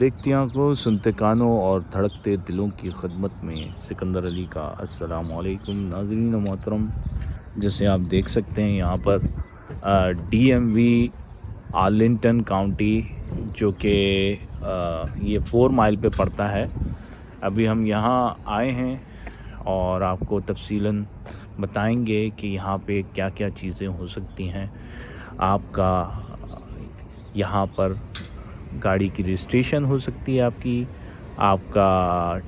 देखती आंखों, सुनते कानों और धड़कते दिलों की खिदमत में सिकंदर अली का अस्सलाम वालेकुम। नाज़रीन मोहतरम, जैसे आप देख सकते हैं यहाँ पर डीएमवी आर्लिंगटन काउंटी, जो कि ये 4 माइल पे पड़ता है। अभी हम यहाँ आए हैं और आपको तफसीलन बताएंगे कि यहाँ पे क्या क्या चीज़ें हो सकती हैं। आपका यहाँ पर गाड़ी की रजिस्ट्रेशन हो सकती है, आपका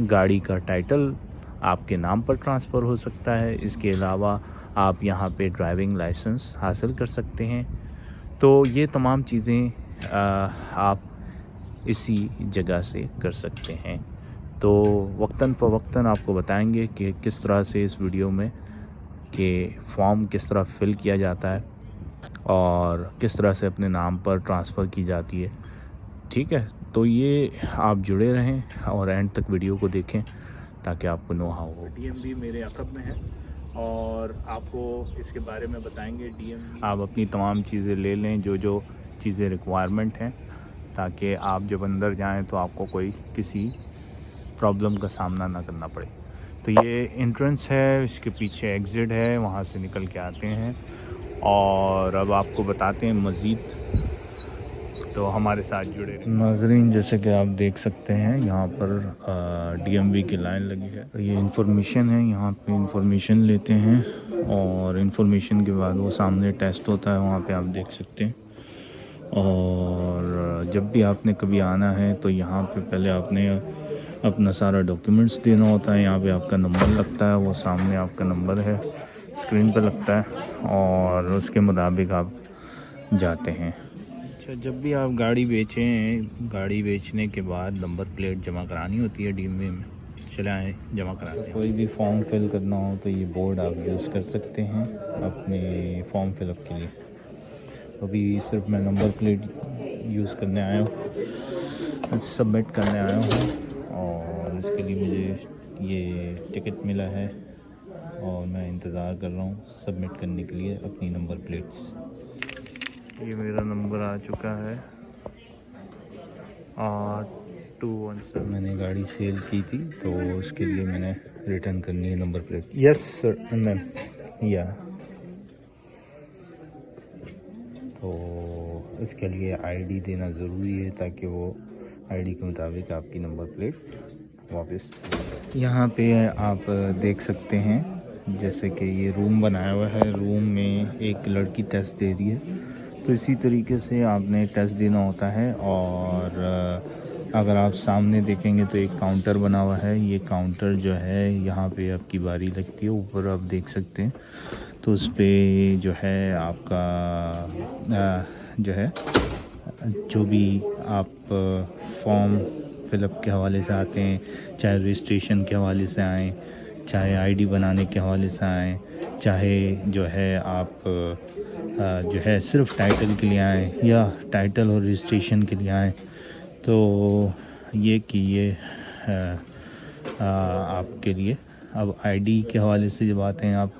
गाड़ी का टाइटल आपके नाम पर ट्रांसफ़र हो सकता है। इसके अलावा आप यहाँ पे ड्राइविंग लाइसेंस हासिल कर सकते हैं। तो ये तमाम चीज़ें आप इसी जगह से कर सकते हैं। तो वक्तन फ़वक्तन आपको बताएंगे कि किस तरह से इस वीडियो में कि फॉर्म किस तरह फ़िल किया जाता है और किस तरह से अपने नाम पर ट्रांसफ़र की जाती है। ठीक है, तो ये आप जुड़े रहें और एंड तक वीडियो को देखें ताकि आपको नो हाउ हो। डीएमवी मेरे अक़ब में है और आपको इसके बारे में बताएंगे। डीएमवी आप अपनी तमाम चीज़ें ले लें, जो चीज़ें रिक्वायरमेंट हैं, ताकि आप जब अंदर जाएं तो आपको कोई किसी प्रॉब्लम का सामना ना करना पड़े। तो ये एंट्रेंस है, इसके पीछे एग्ज़िट है, वहाँ से निकल के आते हैं और अब आपको बताते हैं मज़ीद। तो हमारे साथ जुड़े रहें। नाज़रीन, जैसे कि आप देख सकते हैं यहाँ पर डीएमवी की लाइन लगी है। ये इंफॉर्मेशन है, यहाँ पे इंफॉर्मेशन लेते हैं और इंफॉर्मेशन के बाद वो सामने टेस्ट होता है, वहाँ पे आप देख सकते हैं। और जब भी आपने कभी आना है तो यहाँ पे पहले आपने अपना सारा डॉक्यूमेंट्स देना होता है। यहाँ पे आपका नंबर लगता है, वो सामने आपका नंबर है, स्क्रीन पे लगता है और उसके मुताबिक आप जाते हैं। अच्छा, जब भी आप गाड़ी बेचें, गाड़ी बेचने के बाद नंबर प्लेट जमा करानी होती है डीएमवी में। चले आए जमा कराते हैं। कोई भी फॉर्म फिल करना हो तो ये बोर्ड आप यूज़ कर सकते हैं अपने फॉर्म फिलअप के लिए। अभी सिर्फ मैं नंबर प्लेट यूज़ करने आया हूँ, सबमिट करने आया हूँ और इसके लिए मुझे ये टिकट मिला है और मैं इंतज़ार कर रहा हूँ सबमिट करने के लिए अपनी नंबर प्लेट्स। ये मेरा नंबर आ चुका है 8217। मैंने गाड़ी सेल की थी तो उसके लिए मैंने रिटर्न करनी है number plate. Yes sir ma'am, या तो इसके लिए आईडी देना ज़रूरी है ताकि वो आईडी के मुताबिक आपकी नंबर प्लेट वापस। यहाँ पे आप देख सकते हैं जैसे कि ये रूम बनाया हुआ है, रूम में एक लड़की टेस्ट दे रही है, तो इसी तरीके से आपने टेस्ट देना होता है। और अगर आप सामने देखेंगे तो एक काउंटर बना हुआ है। ये काउंटर जो है यहाँ पे आपकी बारी लगती है, ऊपर आप देख सकते हैं। तो उस पर जो है आपका जो है जो भी आप फॉर्म फिलअप के हवाले से आते हैं, चाहे रजिस्ट्रेशन के हवाले से आएँ, चाहे आईडी बनाने के हवाले से आएँ, चाहे जो है आप जो है सिर्फ टाइटल के लिए आएँ या टाइटल और रजिस्ट्रेशन के लिए आएँ, तो ये कि ये आपके लिए। अब आईडी के हवाले से जब आते हैं आप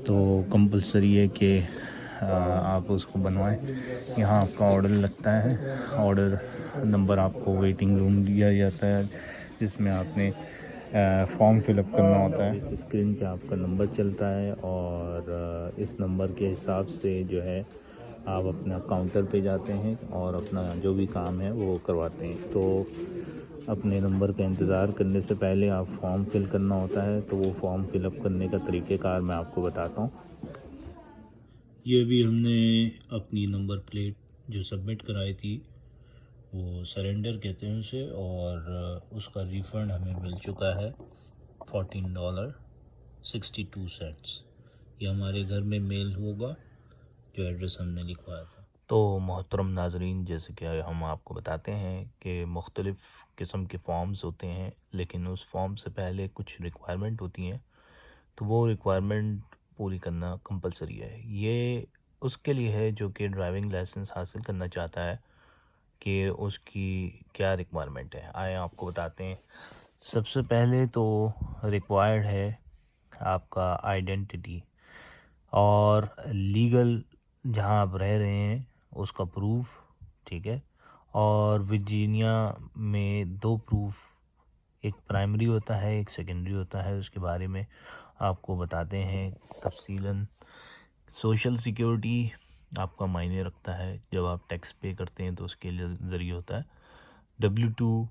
तो कंपलसरी है कि आप उसको बनवाएं। यहाँ आपका ऑर्डर लगता है, ऑर्डर नंबर आपको वेटिंग रूम दिया जाता है जिसमें आपने फॉर्म फिलअप करना होता है। इस स्क्रीन पे आपका नंबर चलता है और इस नंबर के हिसाब से जो है आप अपना काउंटर पे जाते हैं और अपना जो भी काम है वो करवाते हैं। तो अपने नंबर का इंतज़ार करने से पहले आप फॉर्म फिल करना होता है, तो वो फॉर्म फिलअप करने का तरीक़ेकार मैं आपको बताता हूँ। ये भी हमने अपनी नंबर प्लेट जो सबमिट कराई थी वो सरेंडर कहते हैं उसे, और उसका रिफ़ंड हमें मिल चुका है $14.62। ये हमारे घर में मेल होगा जो एड्रेस हमने लिखवाया था। तो मोहतरम नाजरीन, जैसे कि हम आपको बताते हैं कि मुख्तलिफ़ किस्म के फॉर्म्स होते हैं, लेकिन उस फॉर्म से पहले कुछ रिक्वायरमेंट होती हैं, तो वो रिक्वायरमेंट पूरी करना कंपलसरी है। ये उसके लिए है जो कि ड्राइविंग लाइसेंस हासिल करना चाहता है कि उसकी क्या रिक्वायरमेंट है। आए आपको बताते हैं। सबसे पहले तो रिक्वायर्ड है आपका आइडेंटिटी और लीगल जहाँ आप रह रहे हैं उसका प्रूफ, ठीक है, और वर्जीनिया में 2 प्रूफ, एक प्राइमरी होता है, एक सेकेंडरी होता है, उसके बारे में आपको बताते हैं तफसीलन। सोशल सिक्योरिटी आपका मायने रखता है, जब आप टैक्स पे करते हैं तो उसके लिए ज़रिए होता है। W2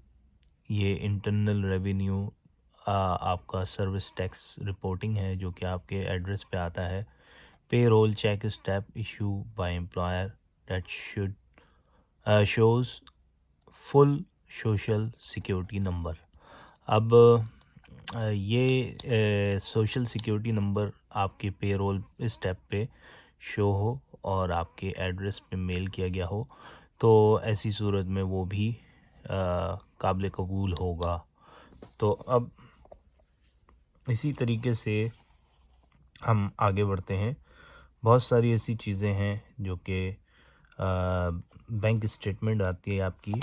ये इंटरनल रेवेन्यू आपका सर्विस टैक्स रिपोर्टिंग है, जो कि आपके एड्रेस पे आता है। Payroll check stub issue by employer that should shows full social security number. अब ये सोशल सिक्योरिटी नंबर आपके पेरोल स्टेप पे शो हो और आपके एड्रेस पे मेल किया गया हो, तो ऐसी सूरत में वो भी काबिल कबूल होगा। तो अब इसी तरीके से हम आगे बढ़ते हैं। बहुत सारी ऐसी चीज़ें हैं जो कि बैंक स्टेटमेंट आती है आपकी,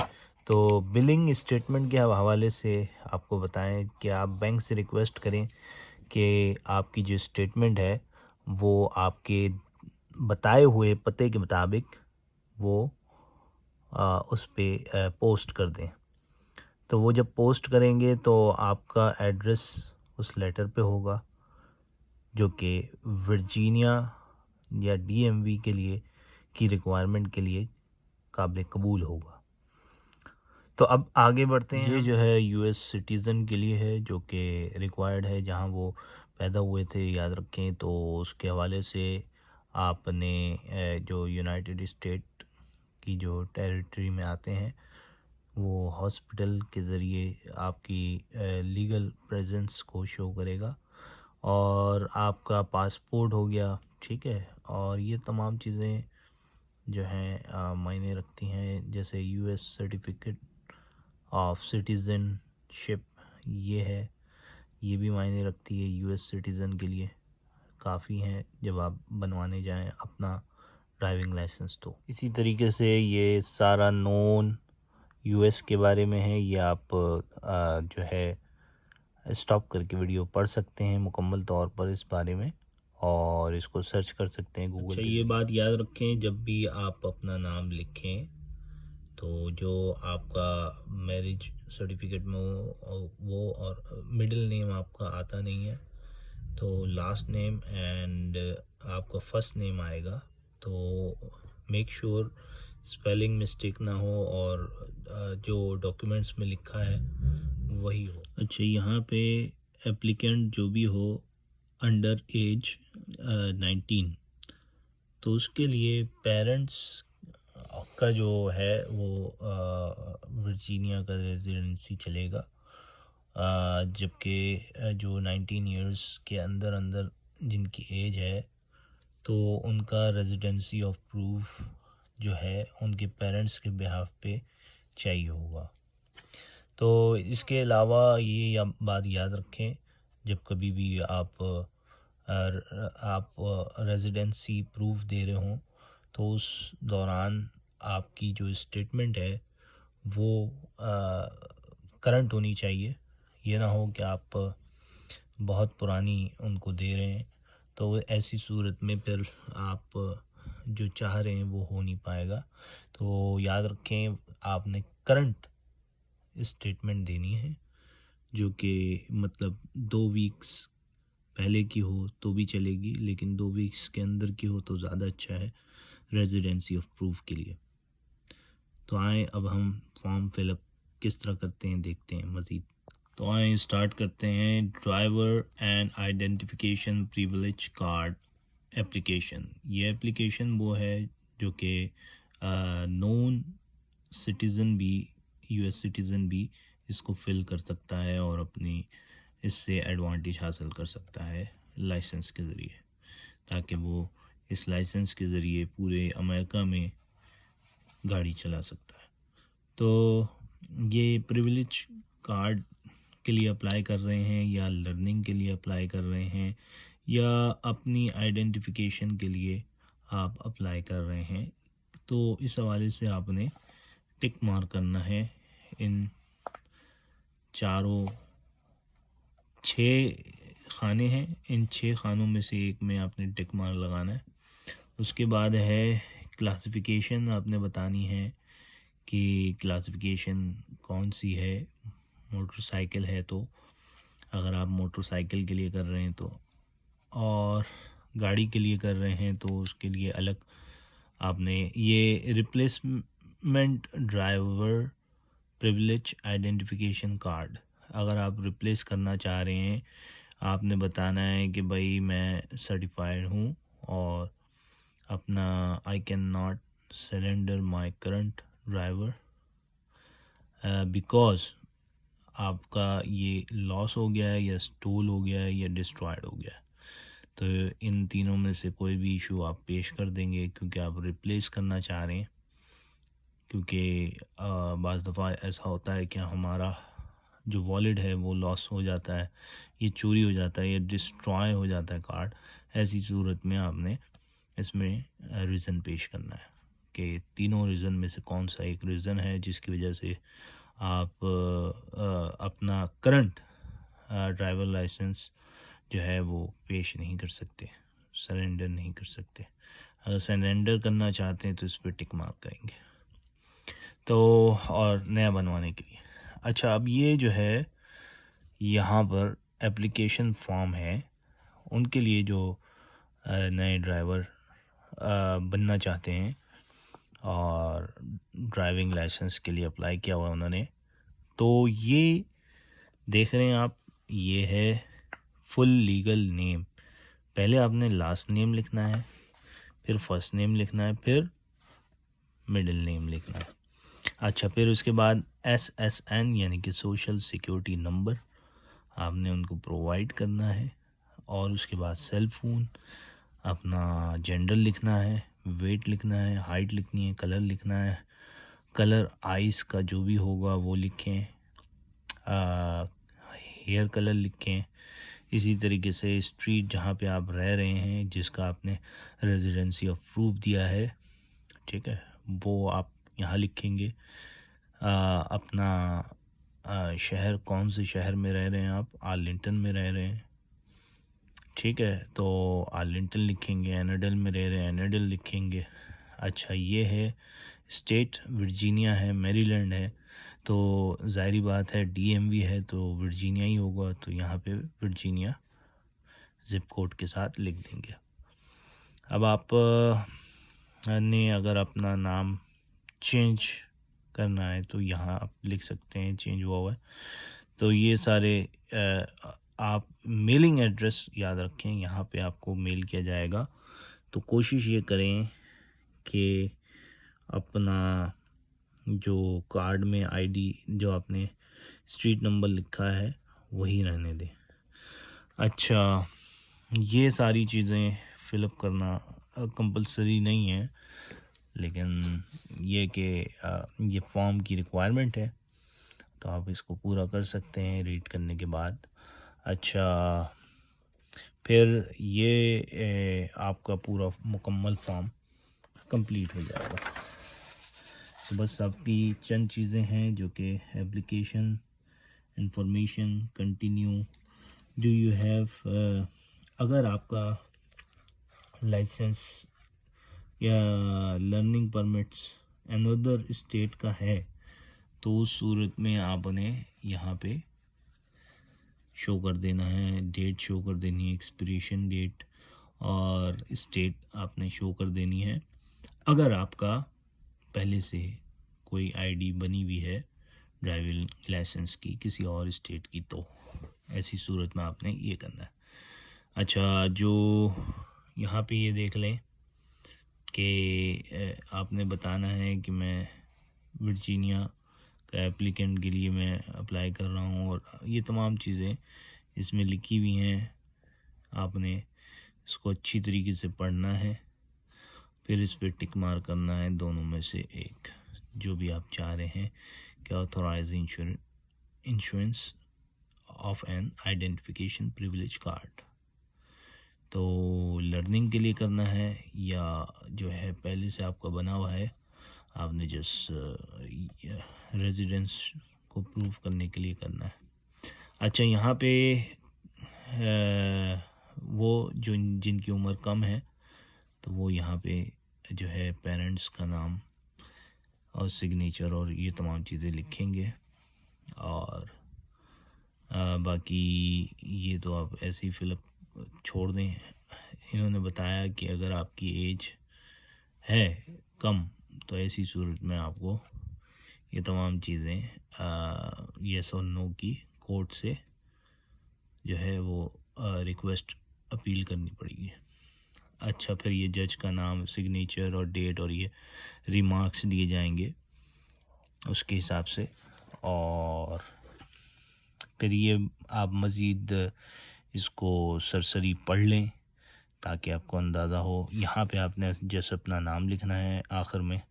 तो बिलिंग स्टेटमेंट के हवाले से आपको बताएं कि आप बैंक से रिक्वेस्ट करें कि आपकी जो स्टेटमेंट है वो आपके बताए हुए पते के मुताबिक वो उस पे पोस्ट कर दें। तो वो जब पोस्ट करेंगे तो आपका एड्रेस उस लेटर पे होगा, जो कि वर्जीनिया या DMV के लिए की रिक्वायरमेंट के लिए काबिल कबूल होगा। तो अब आगे बढ़ते हैं। ये जो है US सिटीज़न के लिए है, जो कि रिक्वायर्ड है, जहां वो पैदा हुए थे, याद रखें। तो उसके हवाले से आपने जो यूनाइटेड स्टेट की जो टेरिटरी में आते हैं, वो हॉस्पिटल के ज़रिए आपकी लीगल प्रेजेंस को शो करेगा, और आपका पासपोर्ट हो गया, ठीक है। और ये तमाम चीज़ें जो हैं मायने रखती हैं, जैसे US सर्टिफिकेट ऑफ सिटीज़नशिप ये है, ये भी मायने रखती है US सिटीज़न के लिए, काफ़ी हैं जब आप बनवाने जाएं अपना ड्राइविंग लाइसेंस। तो इसी तरीके से ये सारा नॉन US के बारे में है, ये आप जो है स्टॉप करके वीडियो पढ़ सकते हैं मुकम्मल तौर पर इस बारे में, और इसको सर्च कर सकते हैं गूगल। अच्छा, ये बात याद रखें, जब भी आप अपना नाम लिखें तो जो आपका मैरिज सर्टिफिकेट में वो और मिडिल नेम आपका आता नहीं है, तो लास्ट नेम एंड आपका फर्स्ट नेम आएगा। तो मेक श्योर स्पेलिंग मिस्टेक ना हो और जो डॉक्यूमेंट्स में लिखा है वही हो। अच्छा, यहाँ पे एप्लीकेंट जो भी हो अंडर एज 19, तो उसके लिए पेरेंट्स का जो है वो वर्जीनिया का रेजिडेंसी चलेगा, जबकि जो 19 इयर्स के अंदर अंदर जिनकी एज है, तो उनका रेजिडेंसी ऑफ प्रूफ जो है उनके पेरेंट्स के बिहाफ पे चाहिए होगा। तो इसके अलावा ये बात याद रखें, जब कभी भी आप रेजिडेंसी प्रूफ दे रहे हों, तो उस दौरान आपकी जो स्टेटमेंट है वो करंट होनी चाहिए। ये ना हो कि आप बहुत पुरानी उनको दे रहे हैं, तो ऐसी सूरत में फिर आप जो चाह रहे हैं वो हो नहीं पाएगा। तो याद रखें, आपने करंट स्टेटमेंट देनी है, जो कि मतलब 2 वीक्स पहले की हो तो भी चलेगी, लेकिन 2 वीक्स के अंदर की हो तो ज़्यादा अच्छा है रेजिडेंसी ऑफ प्रूफ के लिए। तो आए अब हम फॉर्म फिलअप किस तरह करते हैं देखते हैं मज़ीद। तो आए स्टार्ट करते हैं। Driver and identification privilege card application. ये एप्लीकेशन वो है जो कि नॉन सिटीज़न भी, US सिटीज़न भी इसको फिल कर सकता है और अपनी इससे एडवांटेज हासिल कर सकता है लाइसेंस के ज़रिए, ताकि वो इस लाइसेंस के ज़रिए पूरे अमेरिका में गाड़ी चला सकता है। तो ये प्रिविलेज कार्ड के लिए अप्लाई कर रहे हैं, या लर्निंग के लिए अप्लाई कर रहे हैं, या अपनी आइडेंटिफिकेशन के लिए आप अप्लाई कर रहे हैं, तो इस हवाले से आपने टिक मार्क करना है। इन चारों 6 खाने हैं, इन 6 खानों में से एक में आपने टिक मार्क लगाना है। उसके बाद है क्लासिफिकेशन, आपने बतानी है कि क्लासिफिकेशन कौन सी है। मोटरसाइकिल है तो अगर आप मोटरसाइकिल के लिए कर रहे हैं तो, और गाड़ी के लिए कर रहे हैं तो उसके लिए अलग आपने ये replacement driver privilege identification card, अगर आप रिप्लेस करना चाह रहे हैं आपने बताना है कि भाई मैं सर्टिफाइड हूँ और अपना I can not surrender my current driver because आपका ये लॉस हो गया है या स्टोल हो गया है या डिस्ट्रॉयड हो गया है। तो इन तीनों में से कोई भी इशू आप पेश कर देंगे क्योंकि आप रिप्लेस करना चाह रहे हैं। क्योंकि बाज़ दफ़ा ऐसा होता है कि हमारा जो वॉलेट है वो लॉस हो जाता है, ये चोरी हो जाता है, ये डिस्ट्रॉय हो जाता है कार्ड। ऐसी सूरत में आपने इसमें रीज़न पेश करना है कि तीनों रीज़न में से कौन सा एक रीज़न है जिसकी वजह से आप अपना करंट ड्राइवर लाइसेंस जो है वो पेश नहीं कर सकते, सरेंडर नहीं कर सकते। अगर सरेंडर करना चाहते हैं तो इस पर टिक मार्क करेंगे तो, और नया बनवाने के लिए। अच्छा, अब ये जो है यहाँ पर एप्लीकेशन फॉर्म है उनके लिए जो नए ड्राइवर बनना चाहते हैं और ड्राइविंग लाइसेंस के लिए अप्लाई किया हुआ उन्होंने, तो ये देख रहे हैं आप, ये है फुल लीगल नेम। पहले आपने लास्ट नेम लिखना है, फिर फर्स्ट नेम लिखना है, फिर मिडिल नेम लिखना है। अच्छा, फिर उसके बाद SSN यानी कि सोशल सिक्योरिटी नंबर आपने उनको प्रोवाइड करना है, और उसके बाद सेल फ़ोन, अपना जेंडर लिखना है, वेट लिखना है, हाइट लिखनी है, कलर लिखना है, कलर आइज़ का जो भी होगा वो लिखें, हेयर कलर लिखें। इसी तरीके से स्ट्रीट जहाँ पे आप रह रहे हैं जिसका आपने रेजिडेंसी ऑफ प्रूफ दिया है, ठीक है, वो आप यहाँ लिखेंगे। अपना शहर, कौन से शहर में रह रहे हैं आप, आर्लिंगटन में रह रहे हैं, ठीक है, तो आर्लिंगटन लिखेंगे। एनाडल में रह रहे हैं, एनाडल लिखेंगे। अच्छा, ये है स्टेट वर्जीनिया है, मैरीलैंड है, तो ज़ाहिरी बात है DMV है तो वर्जीनिया ही होगा, तो यहाँ पे वर्जीनिया ज़िप कोड के साथ लिख देंगे। अब आप ने अगर अपना नाम चेंज करना है तो यहाँ आप लिख सकते हैं चेंज हुआ है। तो ये सारे आप मेलिंग एड्रेस याद रखें, यहाँ पे आपको मेल किया जाएगा। तो कोशिश ये करें कि अपना जो कार्ड में ID जो आपने स्ट्रीट नंबर लिखा है वही रहने दें। अच्छा, ये सारी चीज़ें फ़िलअप करना कंपलसरी नहीं है, लेकिन ये कि ये फॉर्म की रिक्वायरमेंट है तो आप इसको पूरा कर सकते हैं रीड करने के बाद। अच्छा, फिर ये आपका पूरा मुकम्मल फॉर्म कंप्लीट हो जाएगा। तो बस आपकी चंद चीज़ें हैं जो कि application, information, continue, do you have, अगर आपका लाइसेंस या लर्निंग परमिट्स अनदर स्टेट का है तो उस सूरत में आप उन्हें यहाँ पे शो कर देना है, डेट शो कर देनी है, एक्सपिरेशन डेट, और स्टेट आपने शो कर देनी है। अगर आपका पहले से कोई ID बनी हुई है ड्राइविंग लाइसेंस की किसी और स्टेट की, तो ऐसी सूरत में आपने ये करना है। अच्छा, जो यहाँ पे ये देख लें कि आपने बताना है कि मैं वर्जीनिया का एप्लीकेंट के लिए मैं अप्लाई कर रहा हूँ, और ये तमाम चीज़ें इसमें लिखी हुई हैं। आपने इसको अच्छी तरीके से पढ़ना है, फिर इस पर टिक मार करना है दोनों में से एक, जो भी आप चाह रहे हैं कि authorize insurance of an identification privilege card. तो लर्निंग के लिए करना है या जो है पहले से आपका बना हुआ है, आपने जस्ट रेजिडेंस को प्रूव करने के लिए करना है। अच्छा, यहाँ पे वो जो जिनकी उम्र कम है तो वो यहाँ पे जो है पेरेंट्स का नाम और सिग्नेचर और ये तमाम चीज़ें लिखेंगे। और बाकी ये तो आप ऐसे ही फिलअप छोड़ दें। इन्होंने बताया कि अगर आपकी एज है कम तो ऐसी सूरत में आपको ये तमाम चीज़ें येस और नो की कोर्ट से जो है वो रिक्वेस्ट अपील करनी पड़ेगी। अच्छा, फिर ये जज का नाम, सिग्नेचर और डेट और ये रिमार्क्स दिए जाएंगे उसके हिसाब से। और फिर ये आप मज़ीद इसको सरसरी पढ़ लें ताकि आपको अंदाज़ा हो। यहाँ पे आपने जैसे अपना नाम लिखना है आखिर में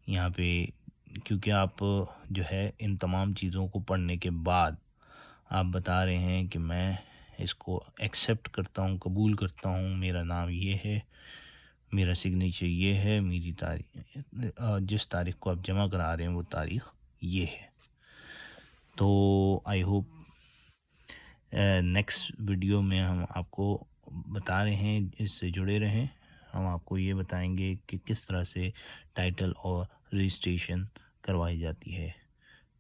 यहाँ पे, क्योंकि आप जो है इन तमाम चीज़ों को पढ़ने के बाद आप बता रहे हैं कि मैं इसको एक्सेप्ट करता हूँ, कबूल करता हूँ, मेरा नाम ये है, मेरा सिग्नेचर ये है, मेरी तारीख जिस तारीख़ को आप जमा करा रहे हैं वो तारीख़ ये है। तो आई होप नेक्स्ट वीडियो में हम आपको बता रहे हैं, इससे जुड़े रहें। हम आपको ये बताएंगे कि किस तरह से टाइटल और रजिस्ट्रेशन करवाई जाती है।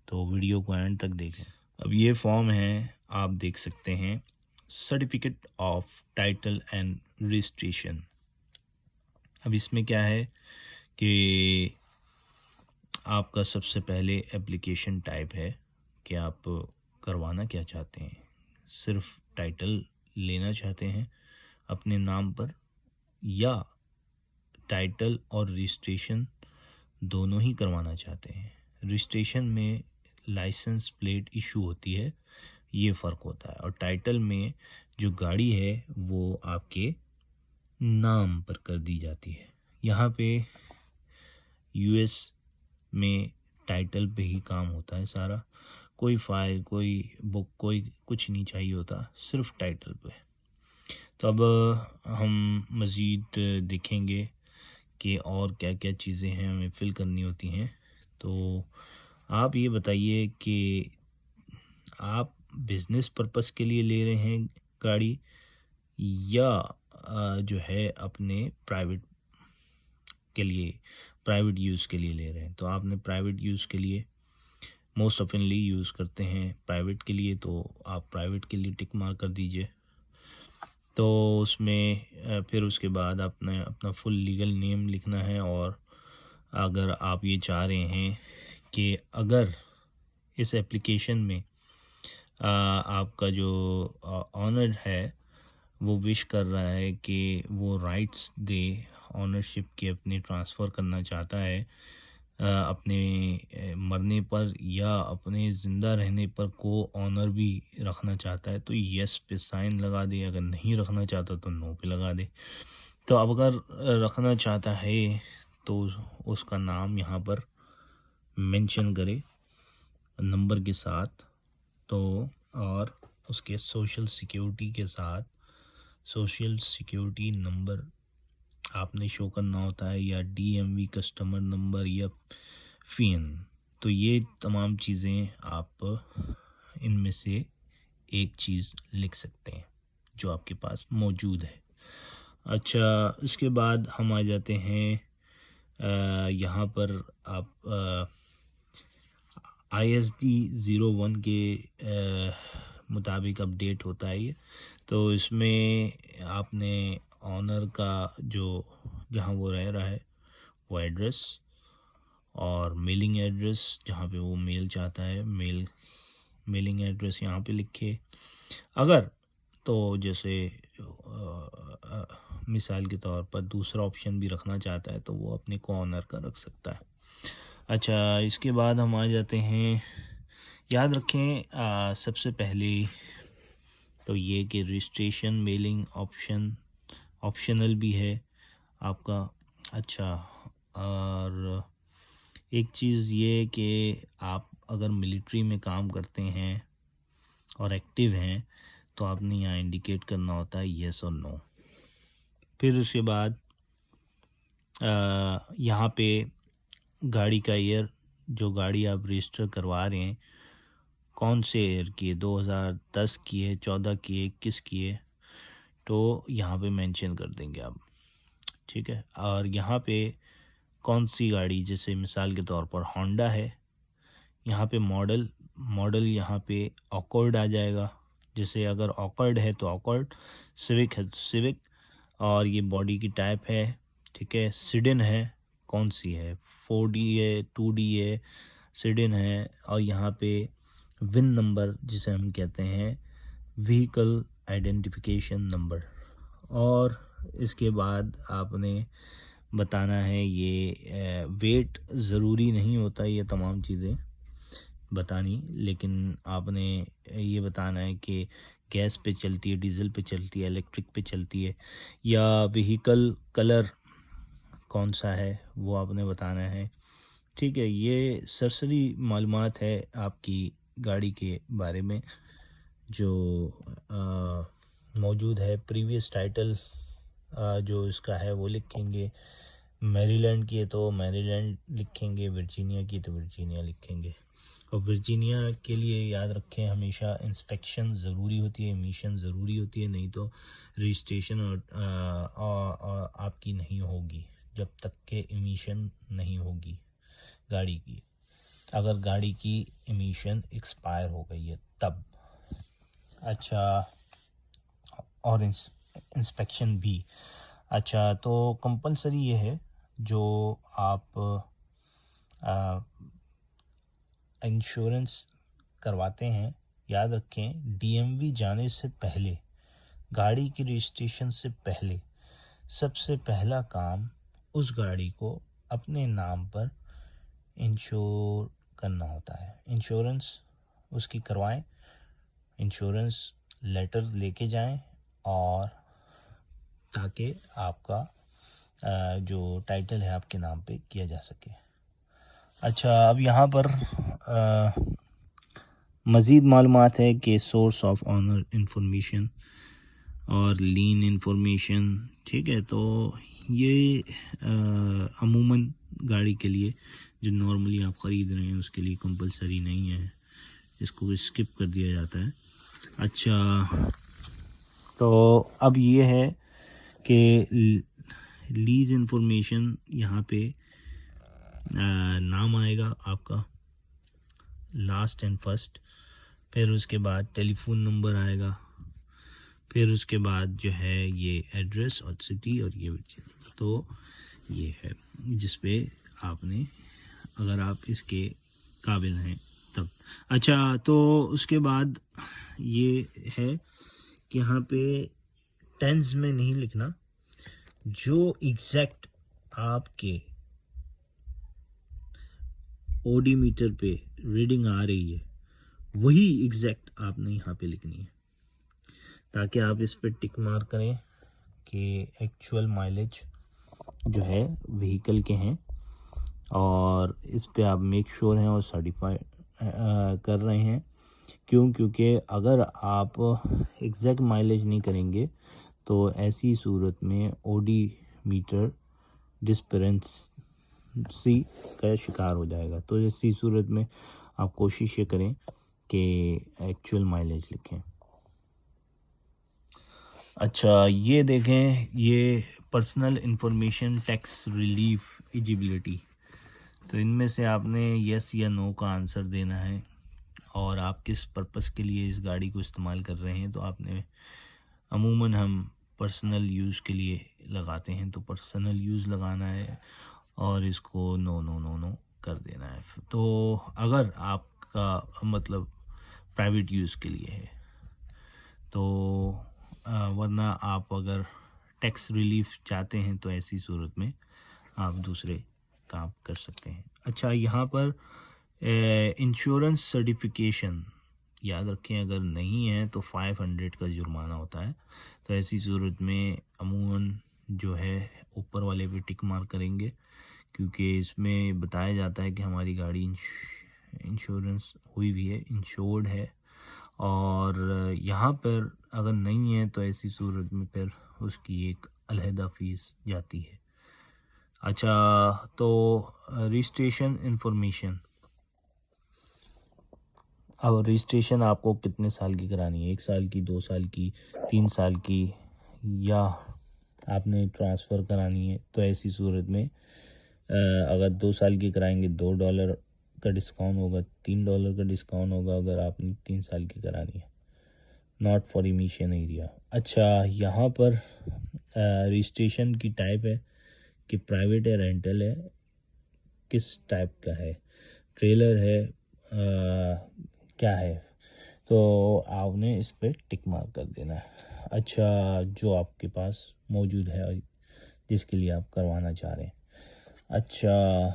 तो वीडियो को एंड तक देखें। अब ये फॉर्म है, आप देख सकते हैं, certificate of title and registration. अब इसमें क्या है कि आपका सबसे पहले एप्लीकेशन टाइप है कि आप करवाना क्या चाहते हैं। सिर्फ टाइटल लेना चाहते हैं अपने नाम पर, या टाइटल और रजिस्ट्रेशन दोनों ही करवाना चाहते हैं। रजिस्ट्रेशन में लाइसेंस प्लेट इशू होती है, ये फ़र्क होता है। और टाइटल में जो गाड़ी है वो आपके नाम पर कर दी जाती है। यहाँ पे यूएस में टाइटल पे ही काम होता है सारा, कोई फाइल, कोई बुक, कोई कुछ नहीं चाहिए होता, सिर्फ टाइटल पे। तो अब हम मज़ीद देखेंगे कि और क्या क्या चीज़ें हैं हमें फ़िल करनी होती हैं। तो आप ये बताइए कि आप बिज़नेस पर्पस के लिए ले रहे हैं गाड़ी, या जो है अपने प्राइवेट यूज़ के लिए ले रहे हैं। तो आपने प्राइवेट यूज़ के लिए मोस्ट ऑफनली यूज़ करते हैं प्राइवेट के लिए, तो आप प्राइवेट के लिए टिक मार्क कर दीजिए। तो उसमें फिर उसके बाद आपने अपना फुल लीगल नेम लिखना है। और अगर आप ये चाह रहे हैं कि अगर इस एप्लीकेशन में आपका जो ऑनर है वो विश कर रहा है कि वो राइट्स दे, ऑनरशिप के अपने ट्रांसफ़र करना चाहता है अपने मरने पर या अपने ज़िंदा रहने पर, को ऑनर भी रखना चाहता है तो येस पे साइन लगा दे, अगर नहीं रखना चाहता तो नो पे लगा दे। तो अब अगर रखना चाहता है तो उसका नाम यहाँ पर मेंशन करे नंबर के साथ, तो और उसके सोशल सिक्योरिटी के साथ सोशल सिक्योरिटी नंबर आपने शो करना होता है, या डीएमवी कस्टमर नंबर या फ़ीन। तो ये तमाम चीज़ें आप इनमें से एक चीज़ लिख सकते हैं जो आपके पास मौजूद है। अच्छा, इसके बाद हम आ जाते हैं यहाँ पर आप ISD 01 के मुताबिक अपडेट होता है ये। तो इसमें आपने ऑनर का जो जहाँ वो रह रहा है वो एड्रेस और मेलिंग एड्रेस, जहाँ पे वो मेल चाहता है, मेलिंग एड्रेस यहाँ पे लिखे। अगर तो जैसे मिसाल के तौर पर दूसरा ऑप्शन भी रखना चाहता है तो वो अपने को ऑनर का रख सकता है। अच्छा, इसके बाद हम आ जाते हैं, याद रखें सबसे पहले तो ये कि रजिस्ट्रेशन मेलिंग ऑप्शनल भी है आपका। अच्छा, और एक चीज़ ये कि आप अगर मिलिट्री में काम करते हैं और एक्टिव हैं तो आपने यहाँ इंडिकेट करना होता है येस और नो। फिर उसके बाद यहाँ पे गाड़ी का ईयर, जो गाड़ी आप रजिस्टर करवा रहे हैं कौन से ईयर की है, 2010 की है, 14 की है, 21 की है, तो यहाँ पे मेंशन कर देंगे आप, ठीक है। और यहाँ पे कौन सी गाड़ी, जैसे मिसाल के तौर पर होंडा है, यहाँ पे मॉडल यहाँ पे ऑकवर्ड आ जाएगा। जैसे अगर ऑकवर्ड है तो ऑकवर्ड, सिविक है तो सिविक, और ये बॉडी की टाइप है, ठीक है। सिडन है, कौन सी है, 4D है, 2D है, सिडन है। और यहाँ पे विन नंबर जिसे हम कहते हैं व्हीकल आइडेंटिफिकेशन नंबर। और इसके बाद आपने बताना है ये वेट ज़रूरी नहीं होता ये तमाम चीज़ें बतानी, लेकिन आपने ये बताना है कि गैस पे चलती है, डीजल पे चलती है, इलेक्ट्रिक पे चलती है, या व्हीकल कलर कौन सा है वो आपने बताना है, ठीक है। ये सरसरी मालूमात है आपकी गाड़ी के बारे में जो मौजूद है। प्रीवियस टाइटल जो इसका है वो लिखेंगे, मैरीलैंड की है तो मैरीलैंड लिखेंगे, वर्जीनिया की तो वर्जीनिया लिखेंगे। और वर्जीनिया के लिए याद रखें हमेशा इंस्पेक्शन ज़रूरी होती है, एमिशन ज़रूरी होती है, नहीं तो रजिस्ट्रेशन और आपकी नहीं होगी जब तक के एमिशन नहीं होगी गाड़ी की। अगर गाड़ी की एमिशन एक्सपायर हो गई है तब। अच्छा, और इंस्पेक्शन भी। अच्छा, तो कंपलसरी ये है जो आप इंश्योरेंस करवाते हैं, याद रखें डीएमवी जाने से पहले, गाड़ी की रजिस्ट्रेशन से पहले सबसे पहला काम उस गाड़ी को अपने नाम पर इंश्योर करना होता है। इंश्योरेंस उसकी करवाएं, इंश्योरेंस लेटर लेके जाएं, और ताकि आपका जो टाइटल है आपके नाम पे किया जा सके। अच्छा, अब यहाँ पर मज़ीद मालूमात है कि सोर्स ऑफ ऑनर इंफॉर्मेशन और लीन इंफॉर्मेशन, ठीक है। तो ये अमूमन गाड़ी के लिए जो नॉर्मली आप ख़रीद रहे हैं उसके लिए कंपलसरी नहीं है, इसको स्किप कर दिया जाता है। अच्छा, तो अब ये है कि लीज इंफॉर्मेशन यहाँ पे नाम आएगा आपका लास्ट एंड फर्स्ट, फिर उसके बाद टेलीफोन नंबर आएगा, फिर उसके बाद जो है ये एड्रेस और सिटी, और ये तो ये है जिस पे आपने, अगर आप इसके काबिल हैं तब। अच्छा, तो उसके बाद ये है कि यहाँ पे टेंस में नहीं लिखना, जो एग्जैक्ट आपके ओडोमीटर पे रीडिंग आ रही है वही एग्जैक्ट आपने यहाँ पे लिखनी है, ताकि आप इस पे टिक मार्क करें कि एक्चुअल माइलेज जो है व्हीकल के हैं, और इस पे आप मेक श्योर हैं और सर्टिफाई कर रहे हैं। क्योंकि अगर आप एग्जैक्ट माइलेज नहीं करेंगे तो ऐसी सूरत में ओडोमीटर डिस्पेरेंसी का शिकार हो जाएगा। तो ऐसी सूरत में आप कोशिश ये करें कि एक्चुअल माइलेज लिखें। अच्छा, ये देखें, ये personal information tax relief eligibility, तो इनमें से आपने यस या नो का आंसर देना है, और आप किस पर्पस के लिए इस गाड़ी को इस्तेमाल कर रहे हैं। तो आपने अमूमन हम पर्सनल यूज़ के लिए लगाते हैं, तो पर्सनल यूज़ लगाना है और इसको नो नो नो नो कर देना है। तो अगर आपका मतलब प्राइवेट यूज़ के लिए है तो वरना आप अगर टैक्स रिलीफ चाहते हैं तो ऐसी सूरत में आप दूसरे काम कर सकते हैं। अच्छा, यहाँ पर इंश्योरेंस सर्टिफिकेशन याद रखें, अगर नहीं है तो 500 का जुर्माना होता है। तो ऐसी सूरत में अमूमन जो है ऊपर वाले पे टिक मार्क करेंगे, क्योंकि इसमें बताया जाता है कि हमारी गाड़ी इंश्योरेंस हुई भी है, इंश्योर्ड है। और यहाँ पर अगर नहीं है तो ऐसी सूरत में फिर उसकी एक अलहदा फ़ीस जाती है। अच्छा, तो रजिस्ट्रेशन इंफॉर्मेशन, अब रजिस्ट्रेशन आपको कितने साल की करानी है, 1 साल की, 2 साल की, 3 साल की, या आपने ट्रांसफ़र करानी है। तो ऐसी सूरत में अगर 2 साल की कराएंगे $2 का डिस्काउंट होगा, $3 का डिस्काउंट होगा अगर आपने 3 साल की करानी है। Not for emission area. अच्छा, यहाँ पर रजिस्ट्रेशन की टाइप है कि प्राइवेट है, रेंटल है, किस टाइप का है, ट्रेलर है, क्या है, तो आपने इस पर टिक मार्क कर देना है। अच्छा, जो आपके पास मौजूद है और जिसके लिए आप करवाना चाह रहे हैं। अच्छा,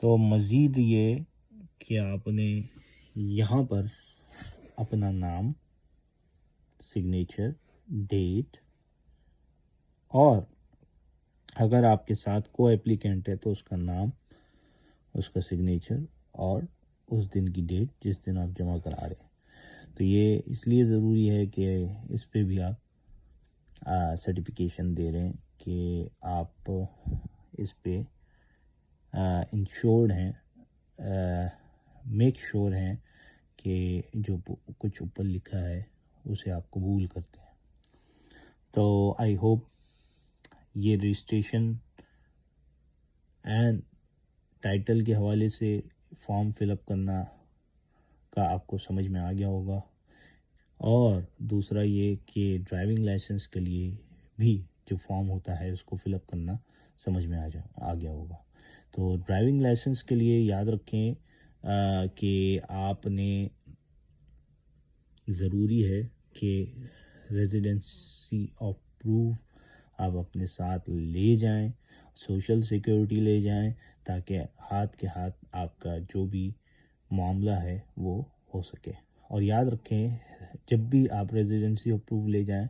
तो मज़ीद ये कि आपने यहाँ पर अपना नाम, सिग्नेचर, डेट, और अगर आपके साथ को एप्लीकेंट है तो उसका नाम, उसका सिग्नेचर और उस दिन की डेट जिस दिन आप जमा करा रहे हैं। तो ये इसलिए ज़रूरी है कि इस पे भी आप सर्टिफिकेशन दे रहे हैं कि आप इस पे इंश्योर्ड हैं, मेक श्योर हैं कि जो कुछ ऊपर लिखा है उसे आप कबूल करते हैं। तो आई होप ये रजिस्ट्रेशन एंड टाइटल के हवाले से फॉर्म फिलअप करना का आपको समझ में आ गया होगा, और दूसरा ये कि ड्राइविंग लाइसेंस के लिए भी जो फॉर्म होता है उसको फिलअप करना समझ में आ गया होगा। तो ड्राइविंग लाइसेंस के लिए याद रखें कि आपने ज़रूरी है कि रेजिडेंसी ऑफ प्रूफ आप अपने साथ ले जाएं, सोशल सिक्योरिटी ले जाएं, ताकि हाथ के हाथ आपका जो भी मामला है वो हो सके। और याद रखें, जब भी आप रेजिडेंसी ऑफ प्रूफ ले जाएं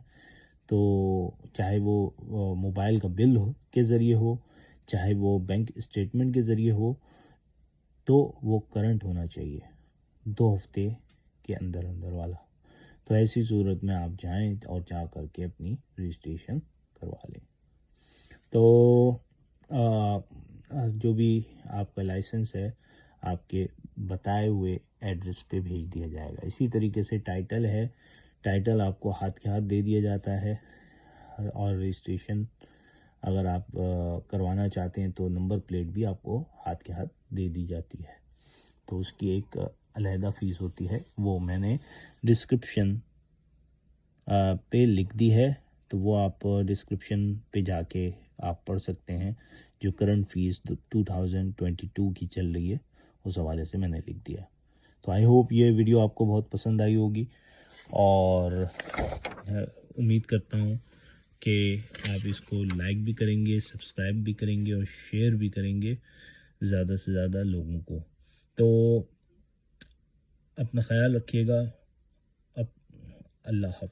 तो चाहे वो मोबाइल का बिल हो के ज़रिए हो, चाहे वो बैंक स्टेटमेंट के ज़रिए हो, तो वो करंट होना चाहिए 2 हफ्ते के अंदर अंदर वाला। तो ऐसी सूरत में आप जाएं और जा करके अपनी रजिस्ट्रेशन करवा लें। तो जो भी आपका लाइसेंस है आपके बताए हुए एड्रेस पे भेज दिया जाएगा। इसी तरीके से टाइटल है, टाइटल आपको हाथ के हाथ दे दिया जाता है, और रजिस्ट्रेशन अगर आप करवाना चाहते हैं तो नंबर प्लेट भी आपको हाथ के हाथ दे दी जाती है। तो उसकी एक अलहदा फ़ीस होती है, वो मैंने डिस्क्रिप्शन पे लिख दी है, तो वो आप डिस्क्रिप्शन पे जाके आप पढ़ सकते हैं। जो करंट फ़ीस 2022 की चल रही है उस हवाले से मैंने लिख दिया। तो आई होप ये वीडियो आपको बहुत पसंद आई होगी, और उम्मीद करता हूँ कि आप इसको लाइक भी करेंगे, सब्सक्राइब भी करेंगे और शेयर भी करेंगे ज़्यादा से ज़्यादा लोगों को। तो अपना ख्याल रखिएगा। अब अल्लाह हाफ़िज़।